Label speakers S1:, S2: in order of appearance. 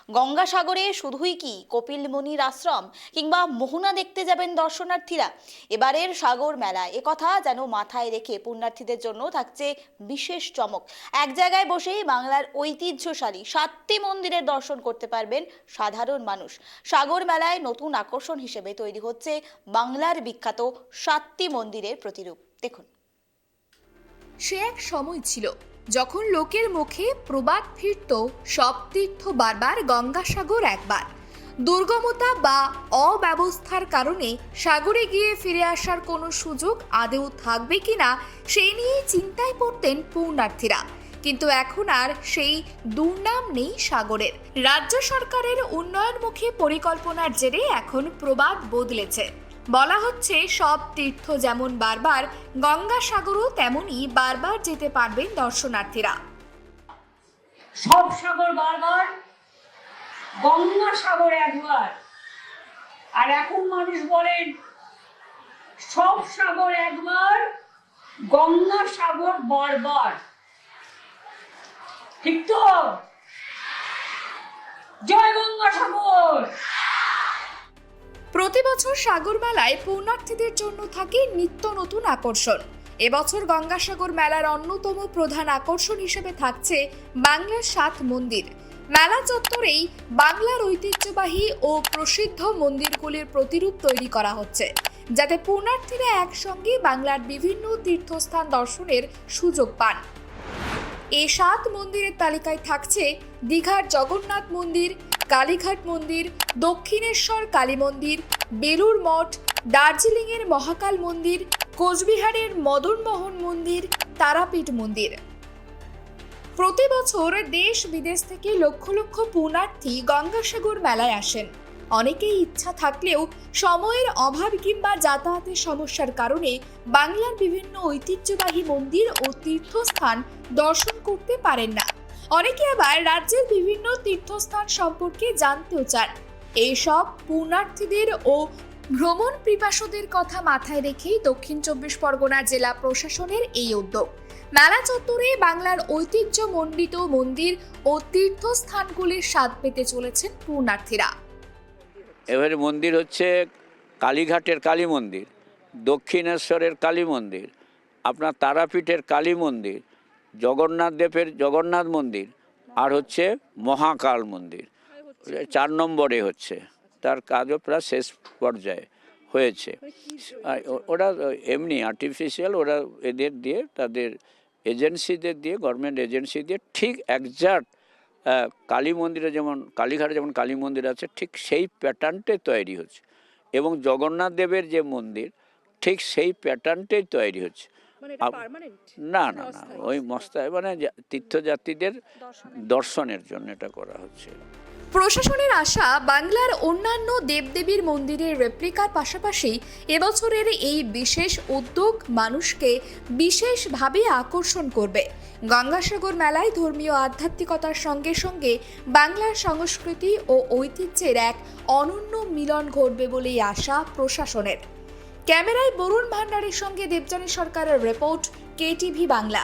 S1: গঙ্গাসাগরে শুধুই কি কপিল মুনির আশ্রম কিংবা মোহনা দেখতে যাবেন দর্শনার্থীরা? এবারের সাগর মেলায় একথা যেন মাথায় রেখে পুণ্যার্থীদের জন্য থাকছে বিশেষ চমক। এক জায়গায় বসেই বাংলার ঐতিহ্যশালী 7টি মন্দিরের দর্শন করতে পারবেন সাধারণ মানুষ। সাগর মেলায় নতুন আকর্ষণ হিসেবে তৈরি হচ্ছে বাংলার বিখ্যাত 7টি মন্দিরের প্রতিরূপ। দেখুন।
S2: সে এক সময় ছিল যখন লোকের মুখে প্রবাদ ফিরত, সব তীর্থ বারবার, গঙ্গাসাগর একবার। দুর্গমতা বা অব্যবস্থার কারণে সাগরে গিয়ে ফিরে আসার কোনো সুযোগ আদৌ থাকবে কিনা সেই নিয়ে চিন্তায় পড়তেন পুণ্যার্থীরা। কিন্তু এখন আর সেই দুর্নাম নেই সাগরের। রাজ্য সরকারের উন্নয়নমুখী পরিকল্পনার জেরে এখন প্রবাদ বদলেছে। বলা হচ্ছে সব তীর্থ যেমন বারবার, গঙ্গাসাগরও তেমনই বারবার যেতে পারবেন দর্শনার্থীরা।
S3: সব সাগর বারবার, গঙ্গাসাগর একবার। আর এখন মানুষ বলেন সব সাগর একবার, গঙ্গাসাগর বারবার। ঠিক তো? জয় গঙ্গাসাগর।
S2: প্রতি বছর সাগর মেলায় পুণ্যার্থীদের জন্য থাকে নিত্য নতুন আকর্ষণ। এবছর গঙ্গাসাগর মেলার অন্যতম প্রধান আকর্ষণ হিসেবে থাকছে বাংলার 7 মন্দির। মেলা চত্বরেই বাংলার ঐতিহ্যবাহী ও প্রসিদ্ধ মন্দিরগুলির প্রতিরূপ তৈরি করা হচ্ছে, যাতে পুণ্যার্থীরা একসঙ্গে বাংলার বিভিন্ন তীর্থস্থান দর্শনের সুযোগ পান। এই 7 মন্দিরের তালিকায় থাকছে দীঘার জগন্নাথ মন্দির, কালীঘাট মন্দির, দক্ষিণেশ্বর কালী মন্দির, বেলুর মঠ, দার্জিলিংয়ের মহাকাল মন্দির, কোচবিহারের মদনমোহন মন্দির, তারাপীঠ মন্দির। প্রতি বছর দেশ বিদেশ থেকে লক্ষ লক্ষ পুণ্যার্থী গঙ্গাসাগর মেলায় আসেন। অনেকেই ইচ্ছা থাকলেও সময়ের অভাব কিংবা যাতায়াতের সমস্যার কারণে বাংলার বিভিন্ন ঐতিহ্যবাহী মন্দির ও তীর্থস্থান দর্শন করতে পারেন না। অনেকে আবার রাজ্যের বিভিন্ন তীর্থস্থান সম্পর্কে জানতেও চান। এইসব পুণ্যার্থীদের ও ভ্রমণ পিপাসুদের কথা মাথায় রেখেই দক্ষিণ 24 পরগনা জেলা প্রশাসনের এই উদ্যোগ। মেলা চত্বরে বাংলার ঐতিহ্যমণ্ডিত মন্দির ও তীর্থস্থানগুলির স্বাদ পেতে চলেছেন পুণ্যার্থীরা।
S4: এবারে মন্দির হচ্ছে কালীঘাটের কালী মন্দির, দক্ষিণেশ্বরের কালী মন্দির, আপনার তারাপীঠের কালী মন্দির, জগন্নাথ দেবের জগন্নাথ মন্দির, আর হচ্ছে মহাকাল মন্দির 4 নম্বরে হচ্ছে। তার কাজও প্রায় শেষ পর্যায়ে হয়েছে। ওরা এমনি আর্টিফিশিয়াল, ওরা এদের দিয়ে, তাদের এজেন্সিদের দিয়ে, গভর্নমেন্ট এজেন্সি দিয়ে ঠিক একজাক্ট কালী মন্দিরে যেমন কালীঘাটে যেমন কালী মন্দির আছে ঠিক সেই প্যাটার্নটাই তৈরি হচ্ছে, এবং জগন্নাথ দেবের যে মন্দির ঠিক সেই প্যাটার্নটাই তৈরি হচ্ছে। না না না, ওই মস্তায় মানে তীর্থযাত্রীদের দর্শনের জন্য এটা করা হচ্ছে।
S2: প্রশাসনের আশা, বাংলার অন্যান্য দেবদেবীর মন্দিরের রেপ্লিকার পাশাপাশি এবছরের এই বিশেষ উদ্যোগ মানুষকে বিশেষভাবে আকর্ষণ করবে। গঙ্গাসাগর মেলায় ধর্মীয় আধ্যাত্মিকতার সঙ্গে সঙ্গে বাংলার সংস্কৃতি ও ঐতিহ্যের এক অনন্য মিলন ঘটবে বলেই আশা প্রশাসনের। ক্যামেরায় বরুণ ভান্ডারের সঙ্গে দেবযানী সরকারের রিপোর্ট, KTV বাংলা।